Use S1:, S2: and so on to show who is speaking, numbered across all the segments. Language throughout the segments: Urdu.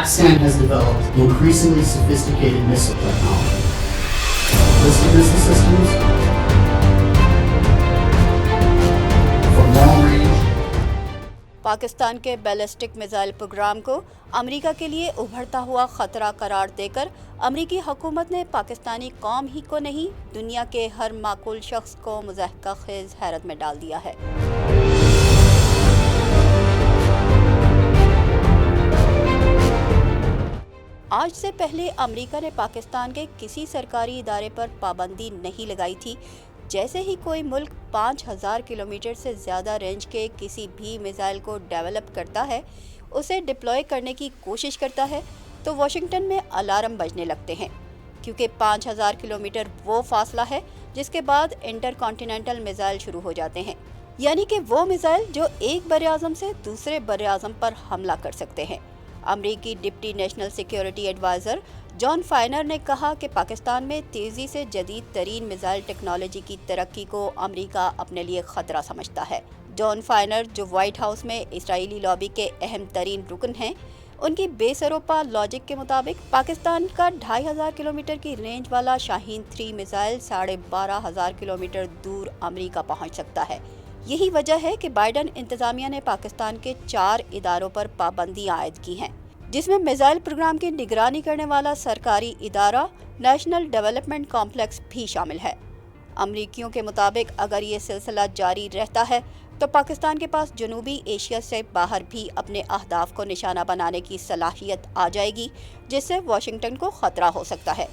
S1: Pakistan has developed increasingly sophisticated missile technology. Ballistic missile systems for long range.
S2: Pakistan کے بیلسٹک میزائل پروگرام کو امریکہ کے لیے ابھرتا ہوا خطرہ قرار دے کر امریکی حکومت نے پاکستانی قوم ہی کو نہیں، دنیا کے ہر معقول شخص کو مضحکہ خیز حیرت میں ڈال دیا ہے۔ آج سے پہلے امریکہ نے پاکستان کے کسی سرکاری ادارے پر پابندی نہیں لگائی تھی۔ جیسے ہی کوئی ملک 5000 کلومیٹر سے زیادہ رینج کے کسی بھی میزائل کو ڈیولپ کرتا ہے، اسے ڈپلوائے کرنے کی کوشش کرتا ہے، تو واشنگٹن میں الارم بجنے لگتے ہیں، کیونکہ 5000 کلومیٹر وہ فاصلہ ہے جس کے بعد انٹر کانٹیننٹل میزائل شروع ہو جاتے ہیں، یعنی کہ وہ میزائل جو ایک براعظم سے دوسرے براعظم پر حملہ کر سکتے ہیں۔ امریکی ڈپٹی نیشنل سیکیورٹی ایڈوائزر جان فائنر نے کہا کہ پاکستان میں تیزی سے جدید ترین میزائل ٹیکنالوجی کی ترقی کو امریکہ اپنے لیے خطرہ سمجھتا ہے۔ جان فائنر، جو وائٹ ہاؤس میں اسرائیلی لابی کے اہم ترین رکن ہیں، ان کی بے سروپا لاجک کے مطابق پاکستان کا 2500 کلومیٹر کی رینج والا شاہین 3 میزائل 12500 کلومیٹر دور امریکہ پہنچ سکتا ہے۔ یہی وجہ ہے کہ بائیڈن انتظامیہ نے پاکستان کے 4 اداروں پر پابندیاں عائد کی ہیں، جس میں میزائل پروگرام کی نگرانی کرنے والا سرکاری ادارہ نیشنل ڈیولپمنٹ کمپلیکس بھی شامل ہے۔ امریکیوں کے مطابق اگر یہ سلسلہ جاری رہتا ہے تو پاکستان کے پاس جنوبی ایشیا سے باہر بھی اپنے اہداف کو نشانہ بنانے کی صلاحیت آ جائے گی، جس سے واشنگٹن کو خطرہ ہو سکتا ہے۔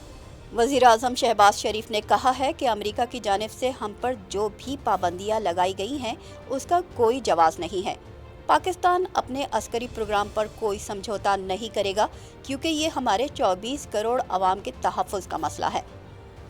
S2: وزیر اعظم شہباز شریف نے کہا ہے کہ امریکہ کی جانب سے ہم پر جو بھی پابندیاں لگائی گئی ہیں اس کا کوئی جواز نہیں ہے۔ پاکستان اپنے عسکری پروگرام پر کوئی سمجھوتا نہیں کرے گا، کیونکہ یہ ہمارے 24 کروڑ عوام کے تحفظ کا مسئلہ ہے۔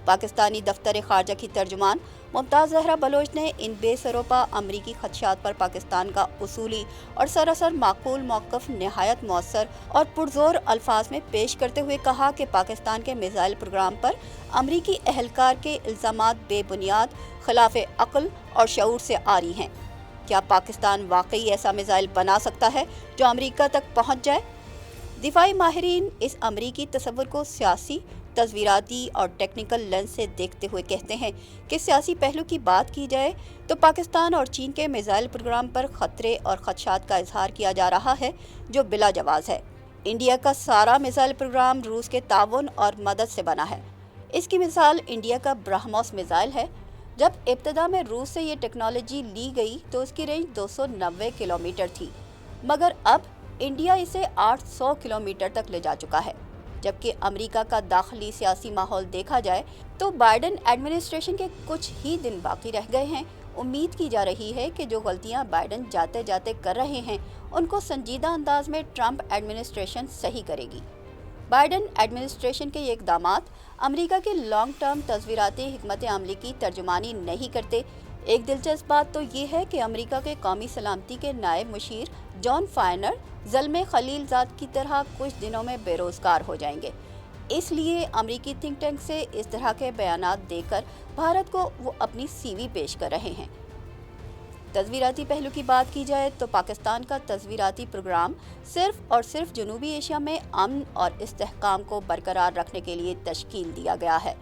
S2: پاکستانی دفتر خارجہ کی ترجمان ممتاز زہرا بلوچ نے ان بے سروپا امریکی خدشات پر پاکستان کا اصولی اور سراسر معقول موقف نہایت مؤثر اور پرزور الفاظ میں پیش کرتے ہوئے کہا کہ پاکستان کے میزائل پروگرام پر امریکی اہلکار کے الزامات بے بنیاد، خلاف عقل اور شعور سے عاری ہیں۔ کیا پاکستان واقعی ایسا میزائل بنا سکتا ہے جو امریکہ تک پہنچ جائے؟ دفاعی ماہرین اس امریکی تصور کو سیاسی، تصویراتی اور ٹیکنیکل لینس سے دیکھتے ہوئے کہتے ہیں کہ سیاسی پہلو کی بات کی جائے تو پاکستان اور چین کے میزائل پروگرام پر خطرے اور خدشات کا اظہار کیا جا رہا ہے جو بلا جواز ہے۔ انڈیا کا سارا میزائل پروگرام روس کے تعاون اور مدد سے بنا ہے۔ اس کی مثال انڈیا کا برہموس میزائل ہے۔ جب ابتدا میں روس سے یہ ٹیکنالوجی لی گئی تو اس کی رینج 290 کلومیٹر تھی، مگر اب انڈیا اسے 800 کلومیٹر تک لے جا چکا ہے۔ جبکہ امریکہ کا داخلی سیاسی ماحول دیکھا جائے تو بائیڈن ایڈمنسٹریشن کے کچھ ہی دن باقی رہ گئے ہیں۔ امید کی جا رہی ہے کہ جو غلطیاں بائیڈن جاتے جاتے کر رہے ہیں ان کو سنجیدہ انداز میں ٹرمپ ایڈمنسٹریشن صحیح کرے گی۔ بائیڈن ایڈمنسٹریشن کے یہ اقدامات امریکہ کے لانگ ٹرم تصویراتی حکمت عملی کی ترجمانی نہیں کرتے۔ ایک دلچسپ بات تو یہ ہے کہ امریکہ کے قومی سلامتی کے نائب مشیر جان فائنر زلمے خلیل زاد کی طرح کچھ دنوں میں بے روزگار ہو جائیں گے، اس لیے امریکی تھنک ٹینک سے اس طرح کے بیانات دے کر بھارت کو وہ اپنی سی وی پیش کر رہے ہیں۔ تصویراتی پہلو کی بات کی جائے تو پاکستان کا تصویراتی پروگرام صرف اور صرف جنوبی ایشیا میں امن اور استحکام کو برقرار رکھنے کے لیے تشکیل دیا گیا ہے۔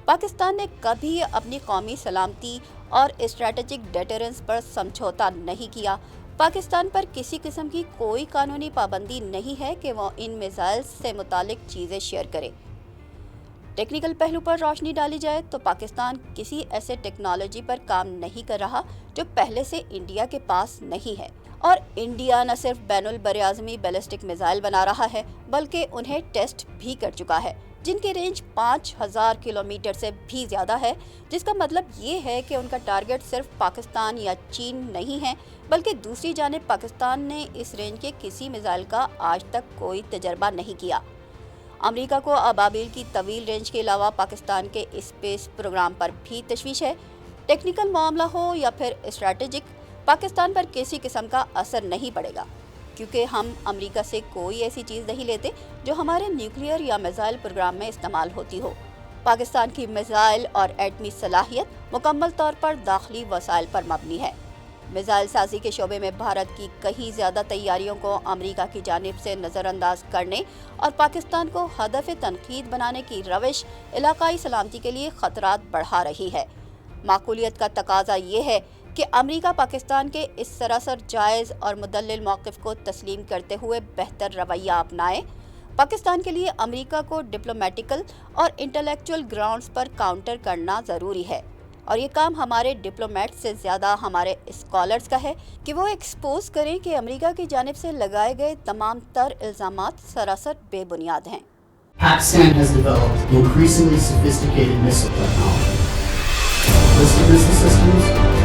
S2: پاکستان نے کبھی اپنی قومی سلامتی اور اسٹریٹجک ڈیٹرنس پر سمجھوتا نہیں کیا۔ پاکستان پر کسی قسم کی کوئی قانونی پابندی نہیں ہے کہ وہ ان میزائلز سے متعلق چیزیں شیئر کرے۔ ٹیکنیکل پہلو پر روشنی ڈالی جائے تو پاکستان کسی ایسے ٹیکنالوجی پر کام نہیں کر رہا جو پہلے سے انڈیا کے پاس نہیں ہے، اور انڈیا نہ صرف بین البراعظمی بیلسٹک میزائل بنا رہا ہے بلکہ انہیں ٹیسٹ بھی کر چکا ہے، جن کی رینج 5000 کلومیٹر سے بھی زیادہ ہے، جس کا مطلب یہ ہے کہ ان کا ٹارگٹ صرف پاکستان یا چین نہیں ہے بلکہ دوسری جانب پاکستان نے اس رینج کے کسی میزائل کا آج تک کوئی تجربہ نہیں کیا۔ امریکہ کو ابابیل کی طویل رینج کے علاوہ پاکستان کے اسپیس پروگرام پر بھی تشویش ہے۔ ٹیکنیکل معاملہ ہو یا پھر اسٹریٹجک، پاکستان پر کسی قسم کا اثر نہیں پڑے گا، کیونکہ ہم امریکہ سے کوئی ایسی چیز نہیں لیتے جو ہمارے نیوکلیئر یا میزائل پروگرام میں استعمال ہوتی ہو۔ پاکستان کی میزائل اور ایٹمی صلاحیت مکمل طور پر داخلی وسائل پر مبنی ہے۔ میزائل سازی کے شعبے میں بھارت کی کہیں زیادہ تیاریوں کو امریکہ کی جانب سے نظر انداز کرنے اور پاکستان کو ہدف تنقید بنانے کی روش علاقائی سلامتی کے لیے خطرات بڑھا رہی ہے۔ معقولیت کا تقاضا یہ ہے کہ امریکہ پاکستان کے اس سراسر جائز اور مدلل موقف کو تسلیم کرتے ہوئے بہتر رویہ اپنائے۔ پاکستان کے لیے امریکہ کو ڈپلومیٹیکل اور انٹلیکچول گراؤنڈز پر کاؤنٹر کرنا ضروری ہے، اور یہ کام ہمارے ڈپلومیٹ سے زیادہ ہمارے اسکالرز کا ہے کہ وہ ایکسپوز کریں کہ امریکہ کی جانب سے لگائے گئے تمام تر الزامات سراسر بے بنیاد ہیں۔
S1: Pakistan has developed increasingly sophisticated missile technology. Ballistic missile systems